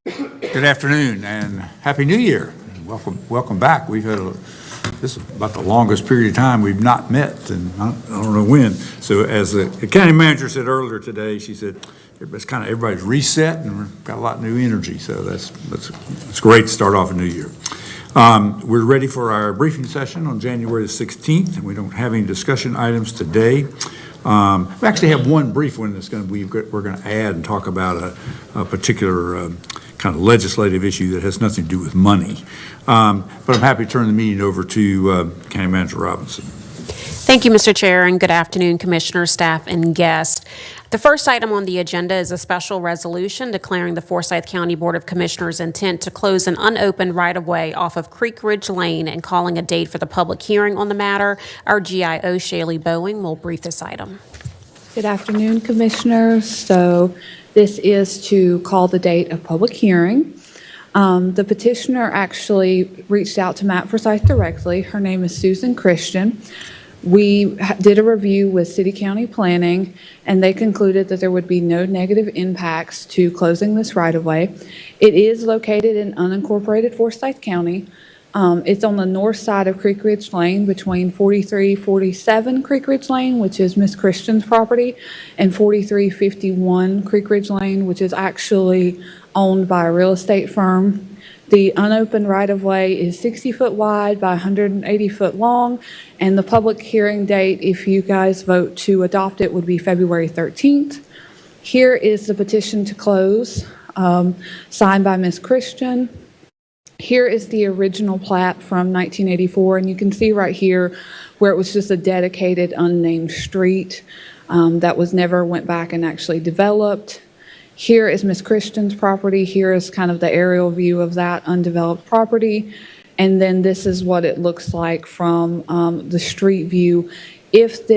Good afternoon and Happy New Year. Welcome back. This is about the longest period of time we've not met, and I don't know when. So as the county manager said earlier today, she said everybody's reset and we've got a lot of new energy. So that's great to start off a new year. We're ready for our briefing session on January the 16th, and we don't have any discussion items today. We actually have one brief one that's we're going to add and talk about a particular kind of legislative issue that has nothing to do with money. But I'm happy to turn the meeting over to County Manager Robinson. Thank you, Mr. Chair, and good afternoon, Commissioners, staff, and guests. The first item on the agenda is a special resolution declaring the Forsyth County Board of Commissioners' intent to close an unopened right-of-way off of Creek Ridge Lane and calling a date for the public hearing on the matter. Our GIO, Shaylee Boeing, will brief this item. Good afternoon, Commissioners. So this is to call the date of public hearing. The petitioner actually reached out to Matt Forsyth directly. Her name is Susan Christian. We did a review with City County Planning, and they concluded that there would be no negative impacts to closing this right-of-way. It is located in unincorporated Forsyth County. It's on the north side of Creek Ridge Lane between 4347 Creek Ridge Lane, which is Miss Christian's property, and 4351 Creek Ridge Lane, which is actually owned by a real estate firm. The unopened right-of-way is 60 foot wide by 180 foot long, and the public hearing date, if you guys vote to adopt it, would be February 13th. Here is the petition to close, signed by Miss Christian. Here is the original plat from 1984, and you can see right here where it was just a dedicated unnamed street that was never went back and actually developed. Here is Miss Christian's property. Here is kind of the aerial view of that undeveloped property. And then this is what it looks like from the street view. If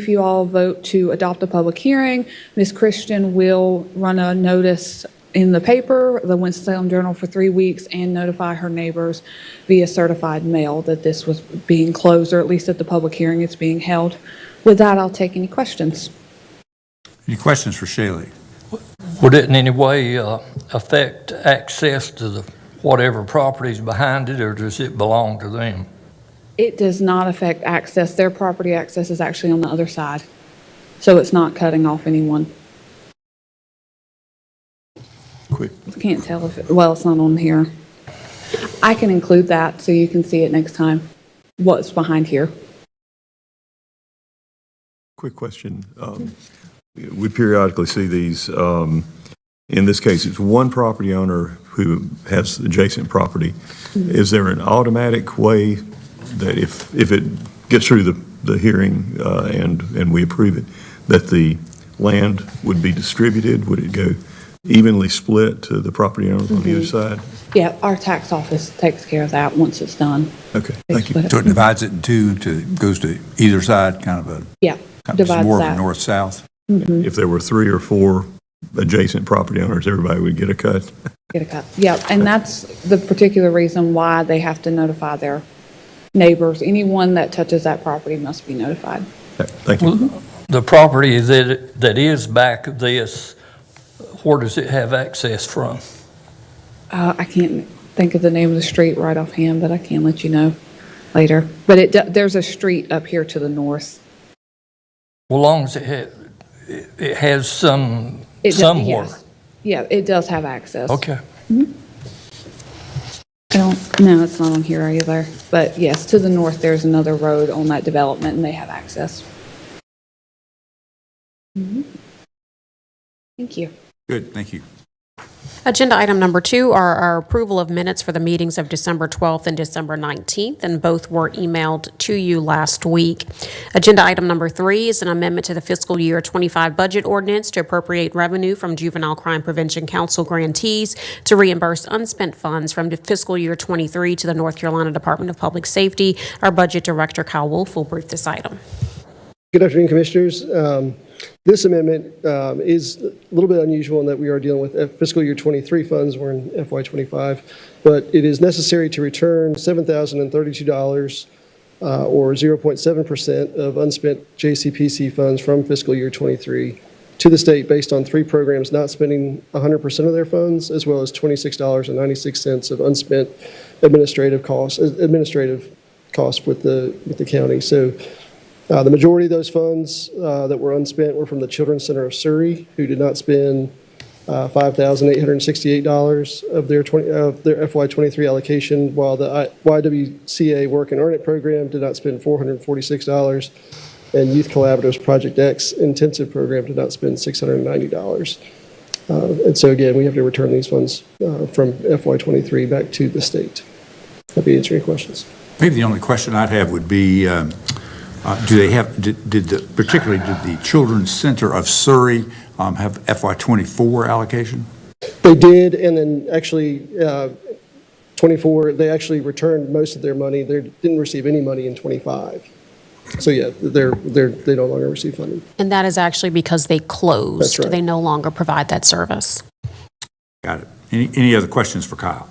you all vote to adopt a public hearing, Miss Christian will run a notice in the paper, the Winston-Salem Journal, for 3 weeks and notify her neighbors via certified mail that this was being closed, or at least at the public hearing it's being held. With that, I'll take any questions. Any questions for Shaylee? Would it in any way affect access to the whatever properties behind it, or does it belong to them? It does not affect access. Their property access is actually on the other side, so it's not cutting off anyone. Quick. I can't tell if well, it's not on here. I can include that so you can see it next time, what's behind here. Quick question. We periodically see these. In this case, it's one property owner who has adjacent property. Mm-hmm. Is there an automatic way that if it gets through the hearing and we approve it, that the land would be distributed? Would it go evenly split to the property owners on the other side? Yeah, our tax office takes care of that once it's done. Okay, thank you. So it divides it in two, goes to either side, kind of Divides more that. of a north-south. Mm-hmm. If there were 3 or 4 adjacent property owners, everybody would get a cut? Get a cut. Yeah, and that's the particular reason why they have to notify their neighbors. Anyone that touches that property must be notified. Thank you. Well, the property that is back of this, where does it have access from? I can't think of the name of the street right offhand, but I can let you know later. But there's a street up here to the north. Well, long as it has somewhere. Yes. Yeah, it does have access. Okay. Mm-hmm. No, it's not on here either. But yes, to the north, there's another road on that development, and they have access. Mm-hmm. Thank you. Good, thank you. Agenda item number 2 are our approval of minutes for the meetings of December 12th and December 19th, and both were emailed to you last week. Agenda item number 3 is an amendment to the fiscal year 25 budget ordinance to appropriate revenue from Juvenile Crime Prevention Council grantees to reimburse unspent funds from the fiscal year 23 to the North Carolina Department of Public Safety. Our Budget Director, Kyle Wolf, will brief this item. Good afternoon, Commissioners. This amendment is a little bit unusual in that we are dealing with fiscal year 23 funds. We're in FY 25, but it is necessary to return $7,032 or 0.7% of unspent JCPC funds from fiscal year 23 to the state based on 3 programs not spending 100% of their funds, as well as $26.96 of unspent administrative costs with the county. So the majority of those funds that were unspent were from the Children's Center of Surrey, who did not spend $5,868 of their FY23 allocation, while the YWCA Work and Earn It program did not spend $446, and Youth Collaboratives Project X intensive program did not spend $690. And so again, we have to return these funds from FY23 back to the state. Happy to answer any questions. Maybe the only question I'd have would be, particularly did the Children's Center of Surrey have FY24 allocation? They did, and then actually 24, they actually returned most of their money. They didn't receive any money in 25. So yeah, they no longer receive funding. And that is actually because they closed. That's right. They no longer provide that service. Got it. Any other questions for Kyle?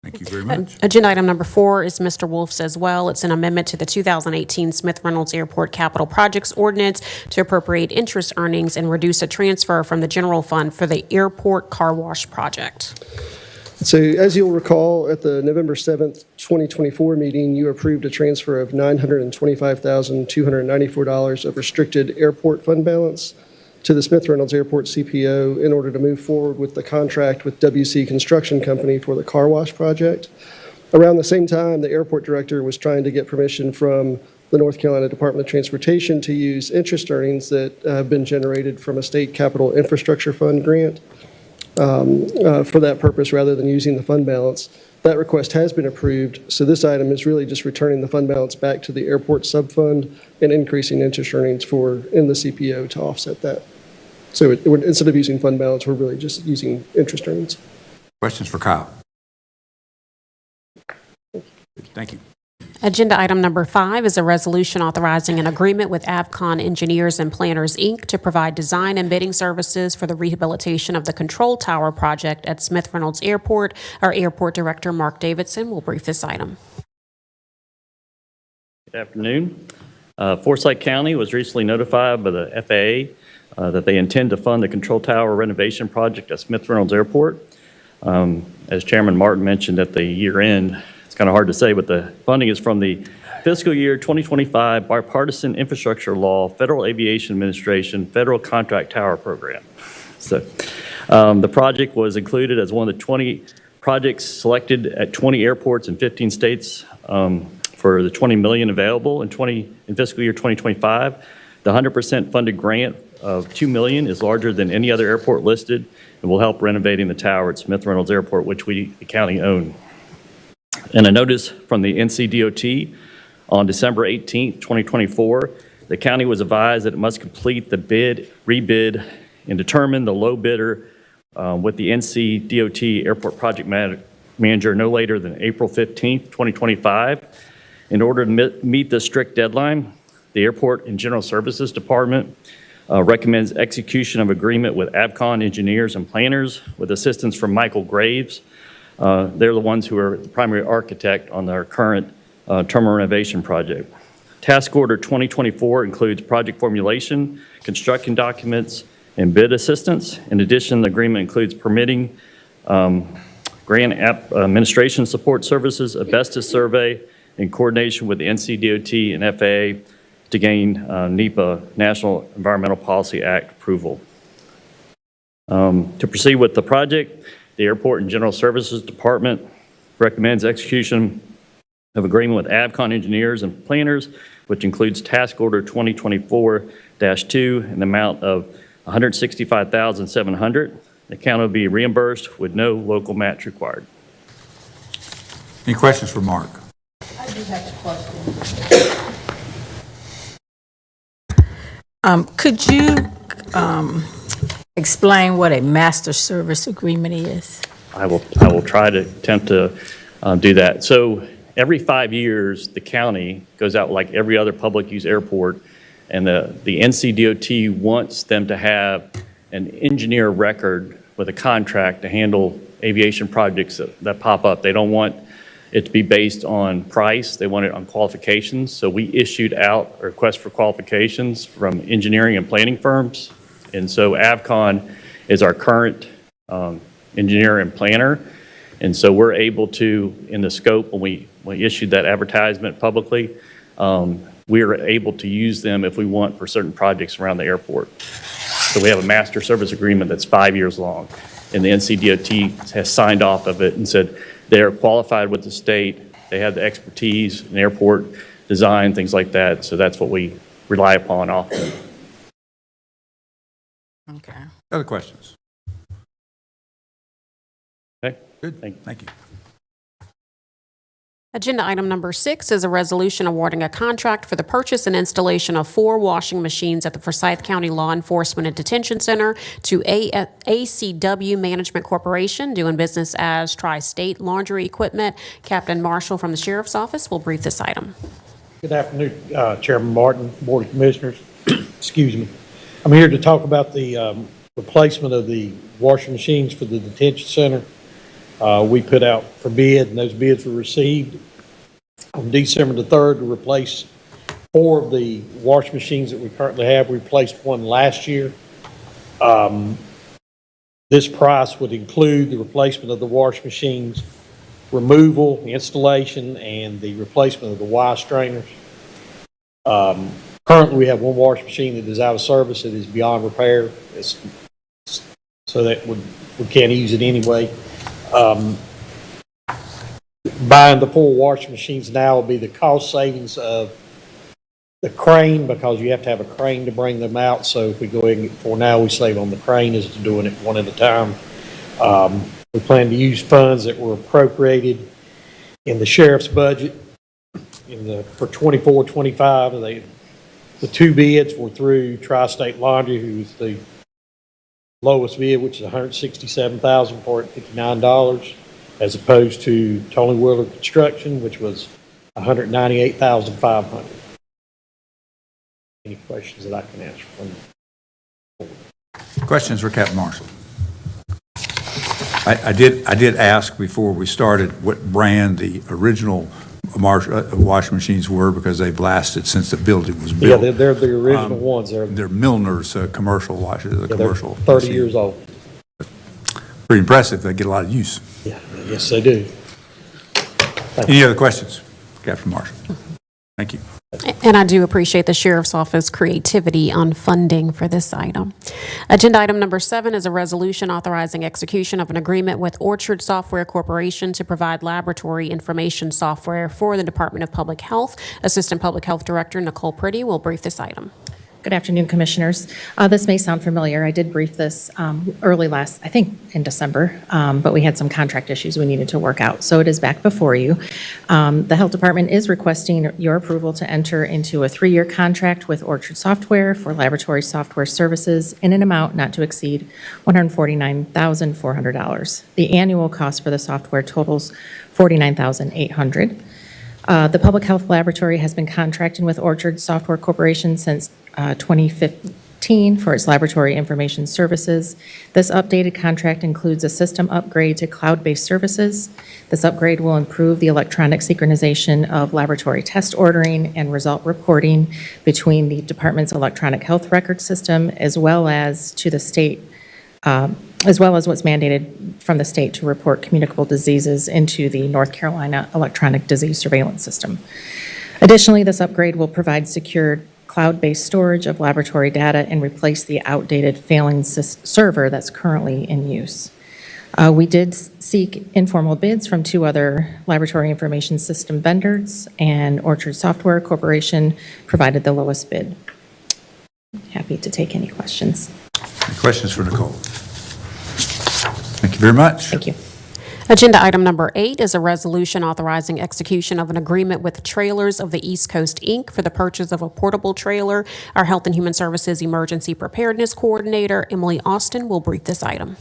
Thank you very much. Agenda item number 4 is Mr. Wolf's as well. It's an amendment to the 2018 Smith Reynolds Airport Capital Projects Ordinance to appropriate interest earnings and reduce a transfer from the general fund for the airport car wash project. So as you'll recall, at the November 7th, 2024 meeting, you approved a transfer of $925,294 of restricted airport fund balance to the Smith Reynolds Airport CPO in order to move forward with the contract with WC Construction Company for the car wash project. Around the same time, the airport director was trying to get permission from the North Carolina Department of Transportation to use interest earnings that have been generated from a state capital infrastructure fund grant for that purpose rather than using the fund balance. That request has been approved, so this item is really just returning the fund balance back to the airport subfund and increasing interest earnings in the CPO to offset that. So instead of using fund balance, we're really just using interest earnings. Questions for Kyle? Thank you. Agenda item number 5 is a resolution authorizing an agreement with Avcon Engineers and Planners, Inc. to provide design and bidding services for the rehabilitation of the control tower project at Smith Reynolds Airport. Our airport director, Mark Davidson, will brief this item. Good afternoon. Forsyth County was recently notified by the FAA that they intend to fund the control tower renovation project at Smith Reynolds Airport. As Chairman Martin mentioned at the year end, it's kind of hard to say, but the funding is from the fiscal year 2025 Bipartisan Infrastructure Law, Federal Aviation Administration, Federal Contract Tower Program. So the project was included as one of the 20 projects selected at 20 airports in 15 states for the $20 million available in fiscal year 2025. The 100% funded grant of $2 million is larger than any other airport listed and will help renovating the tower at Smith Reynolds Airport, which we, the county, own. And a notice from the NCDOT on December 18th, 2024, the county was advised that it must complete the rebid, and determine the low bidder with the NCDOT Airport Project Manager no later than April 15th, 2025. In order to meet the strict deadline, the Airport and General Services Department recommends execution of agreement with Avcon Engineers and Planners with assistance from Michael Graves. They're the ones who are the primary architect on our current terminal renovation project. Task Order 2024 includes project formulation, construction documents, and bid assistance. In addition, the agreement includes permitting, grant administration support services, asbestos survey, in coordination with the NCDOT and FAA to gain NEPA, National Environmental Policy Act approval. To proceed with the project, the Airport and General Services Department recommends execution of agreement with Avcon Engineers and Planners, which includes Task Order 2024-2 in the amount of $165,700. The account will be reimbursed with no local match required. Any questions for Mark? I do have a question. Could you explain what a master service agreement is? I will try to attempt to do that. So every 5 years, the county goes out like every other public use airport, and the NCDOT wants them to have an engineer record with a contract to handle aviation projects that pop up. They don't want it to be based on price. They want it on qualifications. So we issued out a request for qualifications from engineering and planning firms. And so Avcon is our current engineer and planner. And so we're able to, in the scope, when we issued that advertisement publicly, we are able to use them if we want for certain projects around the airport. So we have a master service agreement that's 5 years long. And the NCDOT has signed off of it and said they're qualified with the state. They have the expertise in airport design, things like that. So that's what we rely upon often. Okay. Other questions? Okay? Good, Thank you. thank you. Agenda item number 6 is a resolution awarding a contract for the purchase and installation of 4 washing machines at the Forsyth County Law Enforcement and Detention Center to ACW Management Corporation, doing business as Tri-State Laundry Equipment. Captain Marshall from the Sheriff's Office will brief this item. Good afternoon, Chairman Martin, Board of Commissioners. Excuse me. I'm here to talk about the replacement of the washing machines for the detention center. We put out for bid, and those bids were received on December the 3rd to replace 4 of the washing machines that we currently have. We replaced one last year. This price would include the replacement of the washing machines, removal, installation, and the replacement of the Y strainers. Currently, we have one washing machine that is out of service. It is beyond repair. So that we can't use it anyway. Buying the 4 washing machines now will be the cost savings of the crane, because you have to have a crane to bring them out. So if we go in for now, we save on the crane as to doing it one at a time. We plan to use funds that were appropriated in the sheriff's budget for 24-25. The 2 bids were through Tri-State Laundry, who's the lowest bid, which is $167,459, as opposed to Tony Wheeler Construction, which was $198,500. Any questions that I can answer from you? Questions for Captain Marshall? I did ask before we started what brand the original washing machines were, because they've lasted since the building was built. Yeah, they're the original ones. They're Milner's commercial washers, the They're commercial. 30 machine. years old. Pretty impressive. They get a lot of use. Yeah, yes, they do. Any other questions, Captain Marshall? Thank you. And I do appreciate the Sheriff's Office creativity on funding for this item. Agenda item number 7 is a resolution authorizing execution of an agreement with Orchard Software Corporation to provide laboratory information software for the Department of Public Health. Assistant Public Health Director Nicole Priddy will brief this item. Good afternoon, Commissioners. This may sound familiar. I did brief this I think in December, but we had some contract issues we needed to work out. So it is back before you. The Health Department is requesting your approval to enter into a 3-year contract with Orchard Software for laboratory software services in an amount not to exceed $149,400. The annual cost for the software totals $49,800. The Public Health Laboratory has been contracting with Orchard Software Corporation since 2015 for its laboratory information services. This updated contract includes a system upgrade to cloud-based services. This upgrade will improve the electronic synchronization of laboratory test ordering and result reporting between the department's electronic health record system, as well as to the state, as well as what's mandated from the state to report communicable diseases into the North Carolina Electronic Disease Surveillance System. Additionally, this upgrade will provide secured cloud-based storage of laboratory data and replace the outdated failing server that's currently in use. We did seek informal bids from 2 other laboratory information system vendors, and Orchard Software Corporation provided the lowest bid. Happy to take any questions. Any questions for Nicole? Thank you very much. Thank you. Agenda item number 8 is a resolution authorizing execution of an agreement with Trailers of the East Coast, Inc. for the purchase of a portable trailer. Our Health and Human Services Emergency Preparedness Coordinator, Emily Austin, will brief this item.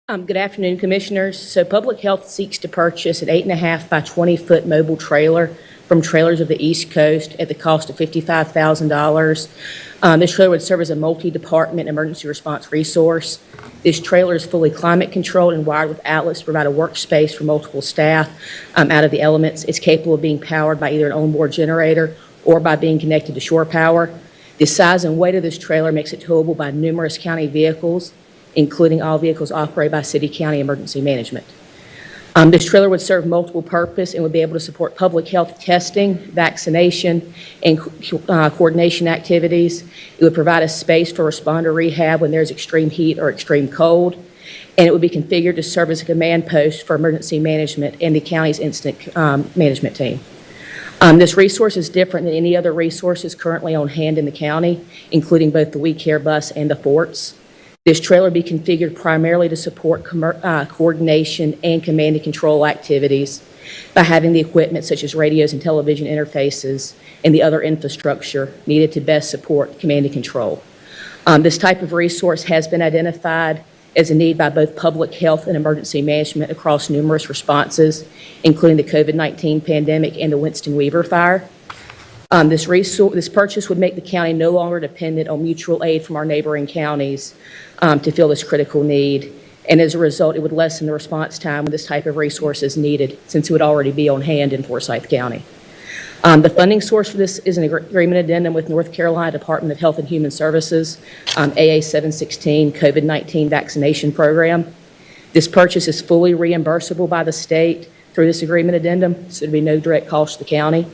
Good afternoon, Commissioners. So Public Health seeks to purchase an 8.5 by 20-foot mobile trailer from Trailers of the East Coast at the cost of $55,000. This trailer would serve as a multi-department emergency response resource. This trailer is fully climate controlled and wired with outlets to provide a workspace for multiple staff out of the elements. It's capable of being powered by either an onboard generator or by being connected to shore power. The size and weight of this trailer makes it towable by numerous county vehicles, including all vehicles operated by city county emergency management. This trailer would serve multiple purpose and would be able to support public health testing, vaccination, and coordination activities. It would provide a space for responder rehab when there's extreme heat or extreme cold. And it would be configured to serve as a command post for emergency management and the county's incident management team. This resource is different than any other resources currently on hand in the county, including both the We Care bus and the forts. This trailer will be configured primarily to support coordination and command and control activities by having the equipment such as radios and television interfaces and the other infrastructure needed to best support command and control. This type of resource has been identified as a need by both public health and emergency management across numerous responses, including the COVID-19 pandemic and the Winston Weaver fire. This purchase would make the county no longer dependent on mutual aid from our neighboring counties to fill this critical need. And as a result, it would lessen the response time when this type of resource is needed, since it would already be on hand in Forsyth County. The funding source for this is an agreement addendum with North Carolina Department of Health and Human Services, AA 716 COVID-19 vaccination program. This purchase is fully reimbursable by the state through this agreement addendum, so there'd be no direct cost to the county.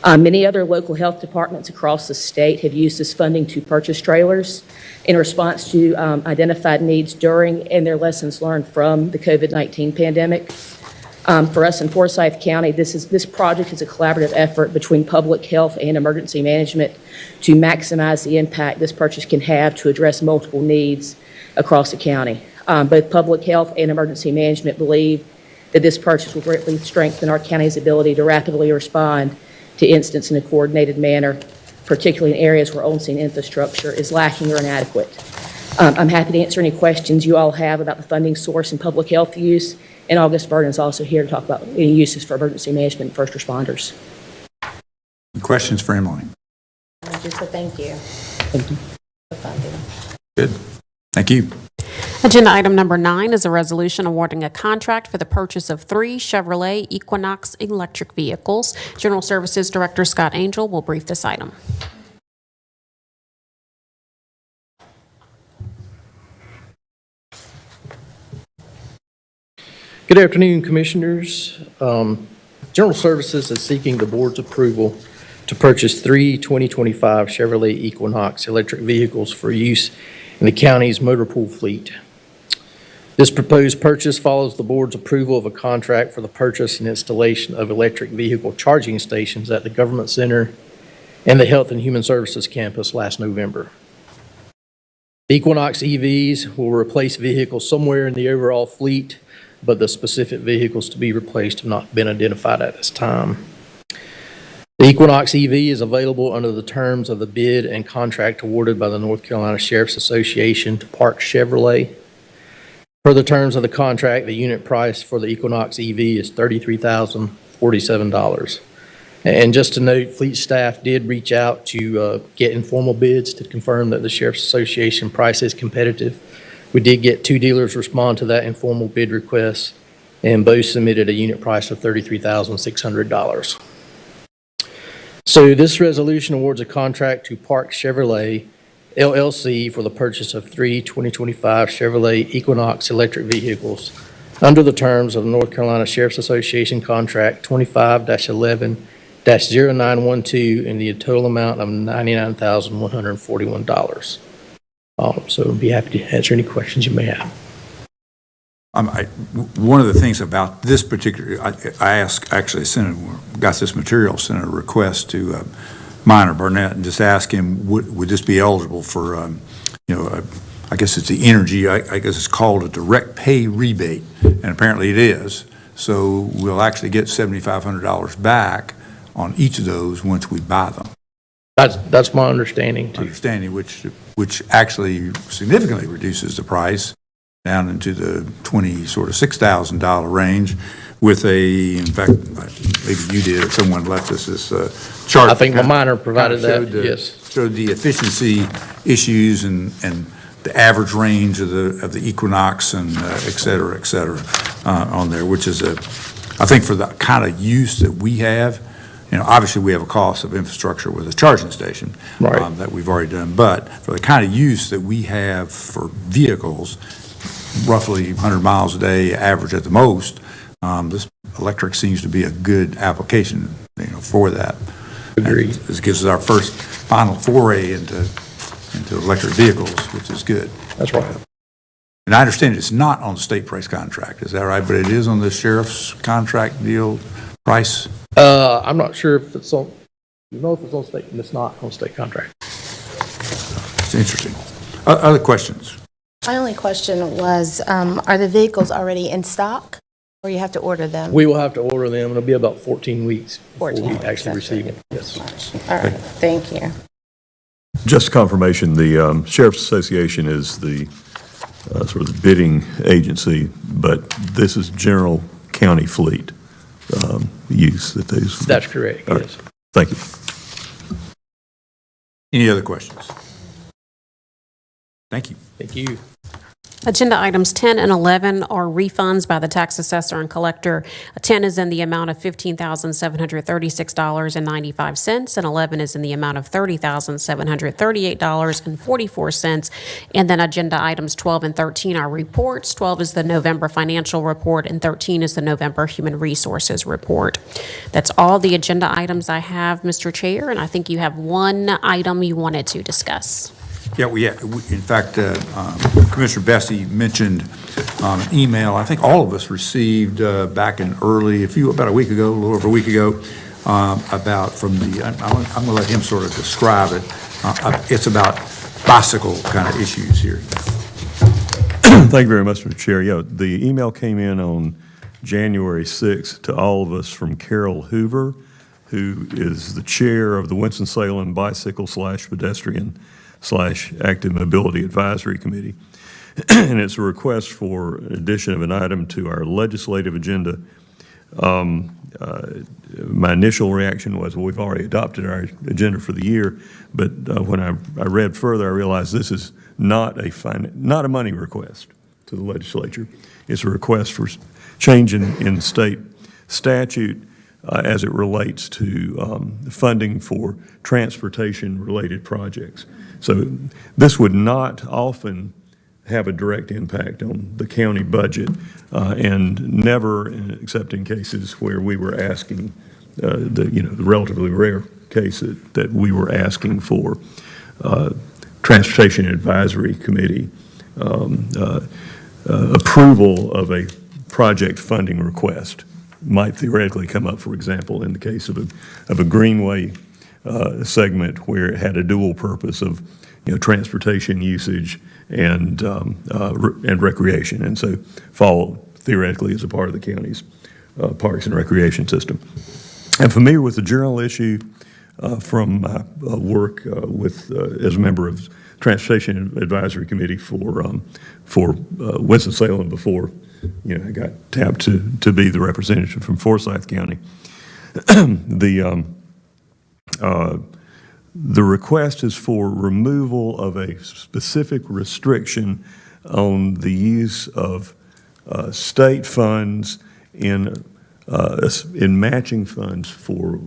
Many other local health departments across the state have used this funding to purchase trailers in response to identified needs during and their lessons learned from the COVID-19 pandemic. For us in Forsyth County, this project is a collaborative effort between public health and emergency management to maximize the impact this purchase can have to address multiple needs across the county. Both public health and emergency management believe that this purchase will greatly strengthen our county's ability to rapidly respond to incidents in a coordinated manner, particularly in areas where on-scene infrastructure is lacking or inadequate. I'm happy to answer any questions you all have about the funding source and public health use, and August Burton is also here to talk about any uses for emergency management and first responders. Questions for Emily? Just a thank you. Thank you. Good. Thank you. Agenda item number 9 is a resolution awarding a contract for the purchase of 3 Chevrolet Equinox electric vehicles. General Services Director Scott Angel will brief this item. Good afternoon, Commissioners. General Services is seeking the board's approval to purchase 3 2025 Chevrolet Equinox electric vehicles for use in the county's motor pool fleet. This proposed purchase follows the board's approval of a contract for the purchase and installation of electric vehicle charging stations at the Government Center and the Health and Human Services campus last November. The Equinox EVs will replace vehicles somewhere in the overall fleet, but the specific vehicles to be replaced have not been identified at this time. The Equinox EV is available under the terms of the bid and contract awarded by the North Carolina Sheriff's Association to Park Chevrolet. Per the terms of the contract, the unit price for the Equinox EV is $33,047. And just to note, fleet staff did reach out to get informal bids to confirm that the Sheriff's Association price is competitive. We did get 2 dealers respond to that informal bid request, and both submitted a unit price of $33,600. So this resolution awards a contract to Park Chevrolet LLC for the purchase of 3 2025 Chevrolet Equinox electric vehicles under the terms of the North Carolina Sheriff's Association Contract 25-11-0912 in the total amount of $99,141. So I'd be happy to answer any questions you may have. One of the things about this particular, I asked, actually got this material, sent a request to Minor Burnett and just asked him, would this be eligible for, I guess it's the energy, I guess it's called a direct pay rebate, and apparently it is. So we'll actually get $7,500 back on each of those once we buy them. That's my understanding too. Which actually significantly reduces the price down into the $6,000 range with in fact, maybe you did, or someone left us this chart. I think my that minor provided kinda that, showed yes. Showed the efficiency issues and the average range of the Equinox and et cetera, on there, which is I think for the kind of use that we have, obviously we have a cost of infrastructure with a charging station. Right. That we've already done, but for the kind of use that we have for vehicles, roughly 100 miles a day, average at the most, this electric seems to be a good application, for that. Agreed. This gives us our first final foray into electric vehicles, which is good. That's right. And I understand it's not on the state price contract, is that right? But it is on the sheriff's contract deal price? I'm not sure if it's on, if it's on state, and it's not on state contract. It's interesting. Other questions? My only question was, are the vehicles already in stock, or you have to order them? We will have to order them. It'll be about 14 weeks before 14 we weeks, actually that's receive right. them. Yes. All right, thank you. Just confirmation, the Sheriff's Association is the sort of the bidding agency, but this is general county fleet use that these. That's correct, All right. yes. Thank you. Any other questions? Thank you. Thank you. Agenda items 10 and 11 are refunds by the tax assessor and collector. 10 is in the amount of $15,736.95, and 11 is in the amount of $30,738.44. And then agenda items 12 and 13 are reports. 12 is the November financial report, and 13 is the November human resources report. That's all the agenda items I have, Mr. Chair, and I think you have one item you wanted to discuss. Yeah, in fact, Commissioner Bessie mentioned an email I think all of us received back in about a week ago, a little over a week ago, about from the, I'm going to let him sort of describe it. It's about bicycle kind of issues here. Thank you very much, Mr. Chair. Yeah, the email came in on January 6th to all of us from Carol Hoover, who is the chair of the Winston-Salem Bicycle/Pedestrian/Active Mobility Advisory Committee. And it's a request for addition of an item to our legislative agenda. My initial reaction was, well, we've already adopted our agenda for the year, but when I read further, I realized this is not a money request to the legislature. It's a request for change in state statute as it relates to funding for transportation-related projects. So this would not often have a direct impact on the county budget, and never, except in cases where we were asking, the relatively rare case that we were asking for Transportation Advisory Committee approval of a project funding request. Might theoretically come up, for example, in the case of a greenway segment where it had a dual purpose of transportation usage and recreation, and so fall theoretically as a part of the county's parks and recreation system. I'm familiar with the journal issue from my work as a member of Transportation Advisory Committee for Winston-Salem before I got tapped to be the representative from Forsyth County. The request is for removal of a specific restriction on the use of state funds in matching funds for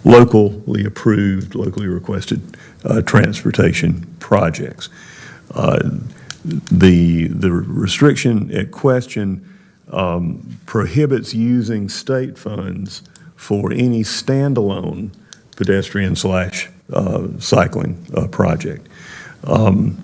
locally approved, locally requested transportation projects. The restriction at question prohibits using state funds for any standalone pedestrian/cycling project. And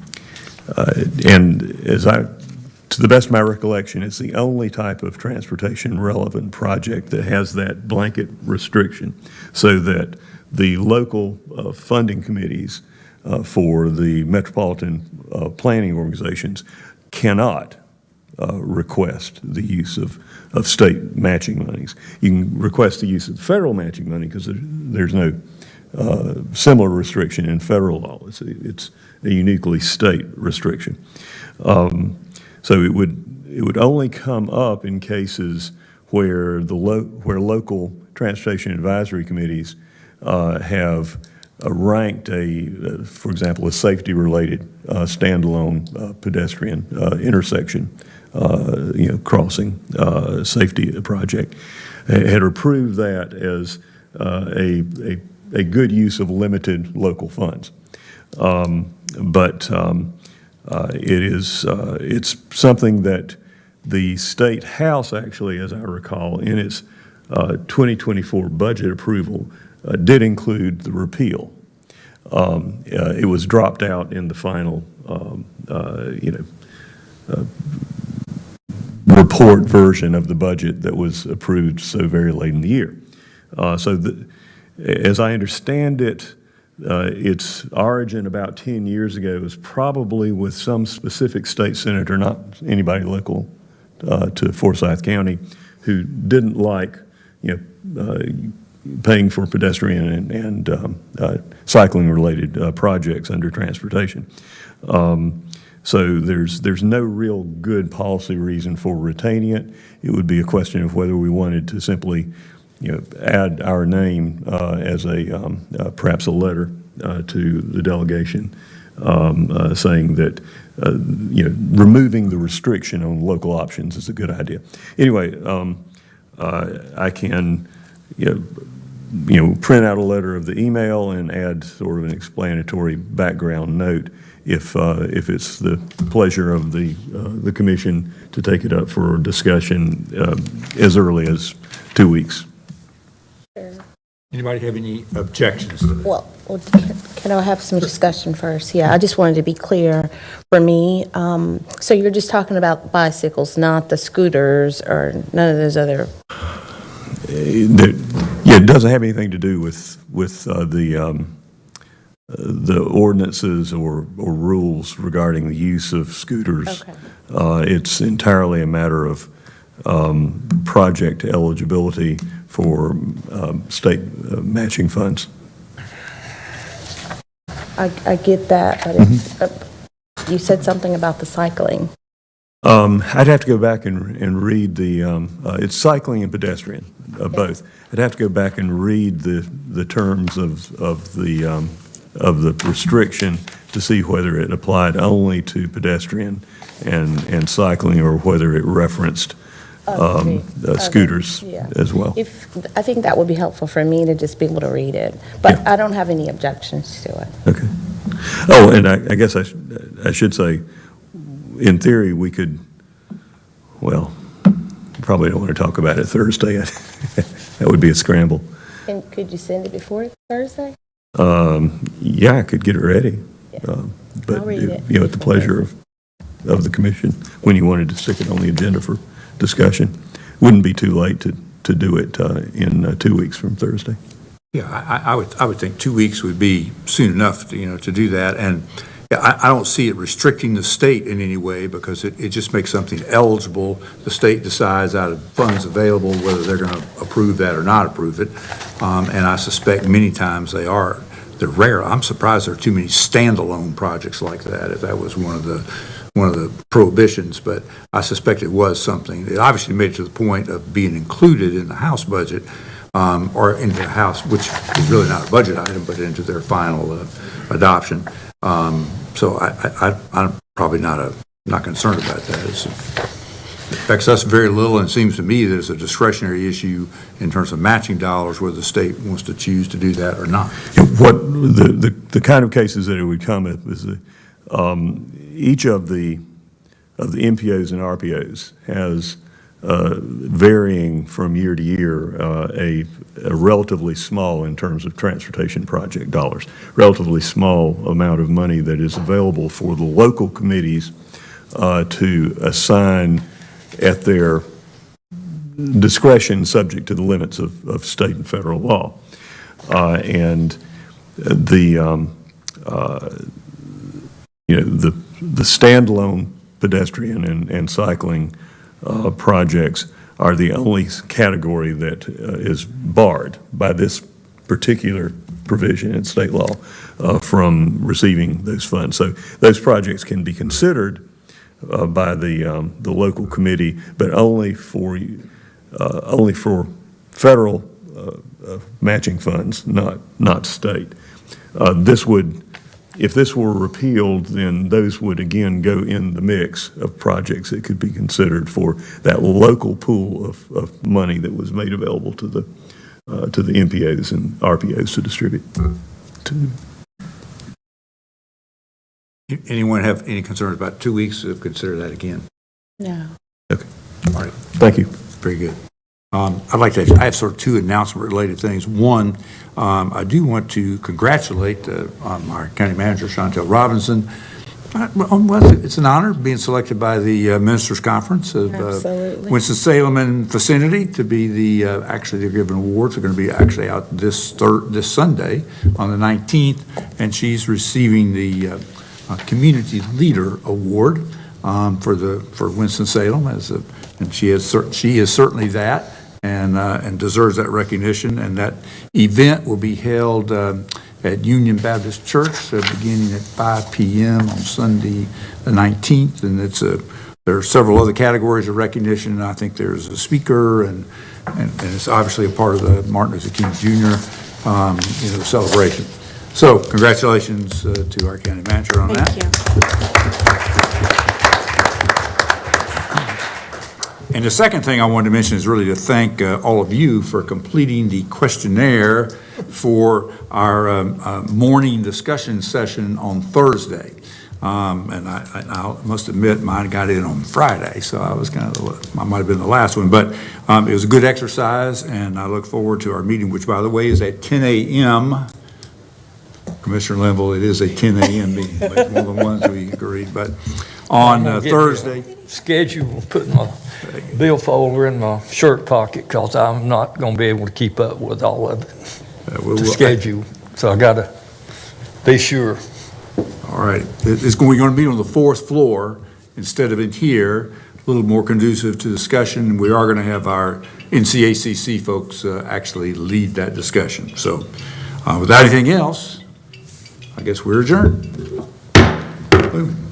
to the best of my recollection, it's the only type of transportation relevant project that has that blanket restriction, so that the local funding committees for the metropolitan planning organizations cannot request the use of state matching monies. You can request the use of federal matching money because there's no similar restriction in federal law. It's a uniquely state restriction. So it would it would only come up in cases where where local transportation advisory committees have ranked for example, a safety-related standalone pedestrian intersection, crossing safety project, had approved that as a good use of limited local funds. It's something that the State House actually, as I recall, in its 2024 budget approval, did include the repeal. It was dropped out in the final, report version of the budget that was approved so very late in the year. As I understand it, its origin about 10 years ago was probably with some specific state senator, not anybody local to Forsyth County, who didn't like, paying for pedestrian and cycling-related projects under transportation. So there's no real good policy reason for retaining it. It would be a question of whether we wanted to simply, add our name as perhaps a letter to the delegation saying that removing the restriction on local options is a good idea. Anyway, I can print out a letter of the email and add sort of an explanatory background note if it's the pleasure of the commission to take it up for discussion as early as 2 weeks. Anybody have any objections to that? Well, can I have some discussion first? Yeah, I just wanted to be clear for me. So you're just talking about bicycles, not the scooters or none of those other? It doesn't have anything to do with the ordinances or rules regarding the use of scooters. Okay. It's entirely a matter of project eligibility for state matching funds. I get that, but it's, you said something about the cycling. I'd have to go back and read it's cycling and pedestrian, both. I'd have to go back and read the terms of the restriction to see whether it applied only to pedestrian and cycling or whether it referenced scooters as well. I think that would be helpful for me to just be able to read it, but I don't have any objections to it. Okay. Oh, and I guess I should say, in theory, we could, well, probably don't want to talk about it Thursday. That would be a scramble. And could you send it before Thursday? Yeah, I could get it ready. But I'll read it. at the pleasure of the commission, when you wanted to stick it on the agenda for discussion. Wouldn't be too late to do it in 2 weeks from Thursday. Yeah, I would think 2 weeks would be soon enough to do that. And I don't see it restricting the state in any way because it just makes something eligible. The state decides out of funds available whether they're going to approve that or not approve it. And I suspect many times they are. They're rare. I'm surprised there are too many standalone projects like that, if that was one of the prohibitions, but I suspect it was something. It obviously made it to the point of being included in the House budget, or into the House, which is really not a budget item, but into their final adoption. So I'm probably not concerned about that. It affects us very little, and it seems to me that it's a discretionary issue in terms of matching dollars, whether the state wants to choose to do that or not. What the kind of cases that it would come up is each of the MPOs and RPOs has varying from year to year a relatively small, in terms of transportation project dollars, relatively small amount of money that is available for the local committees to assign at their discretion, subject to the limits of state and federal law. And the standalone pedestrian and cycling projects are the only category that is barred by this particular provision in state law from receiving those funds. So those projects can be considered by the local committee, but only for federal matching funds, not state. If this were repealed, then those would again go in the mix of projects that could be considered for that local pool of money that was made available to the MPOs and RPOs to distribute. Anyone have any concerns about 2 weeks? Consider that again. No. Okay. All right. Thank you. Very good. I have sort of two announcement-related things. One, I do want to congratulate our county manager, Chantel Robinson. It's an honor being selected by the Ministers' Conference of Absolutely. Winston-Salem and vicinity to be actually they're giving awards. They're going to be actually out this Sunday on the 19th, and she's receiving the Community Leader Award for Winston-Salem, and she is certainly that, and deserves that recognition. And that event will be held at Union Baptist Church, beginning at 5 p.m. on Sunday the 19th, and there are several other categories of recognition. I think there's a speaker, and it's obviously a part of the Martin Luther King Jr. Celebration. So congratulations to our county manager on that. Thank you. And the second thing I wanted to mention is really to thank all of you for completing the questionnaire for our morning discussion session on Thursday. And I must admit, mine got in on Friday, so I might have been the last one. But it was a good exercise, and I look forward to our meeting, which, by the way, is at 10 a.m. Commissioner Linville, it is a 10 a.m. meeting, but it's one of the ones we agreed. But on Thursday. Schedule, putting my billfolder in my shirt pocket because I'm not going to be able to keep up with all of it. The schedule, so I got to be sure. All right. We're going to be on the fourth floor instead of in here, a little more conducive to discussion. We are going to have our NCACC folks actually lead that discussion. So without anything else, I guess we're adjourned. Boom.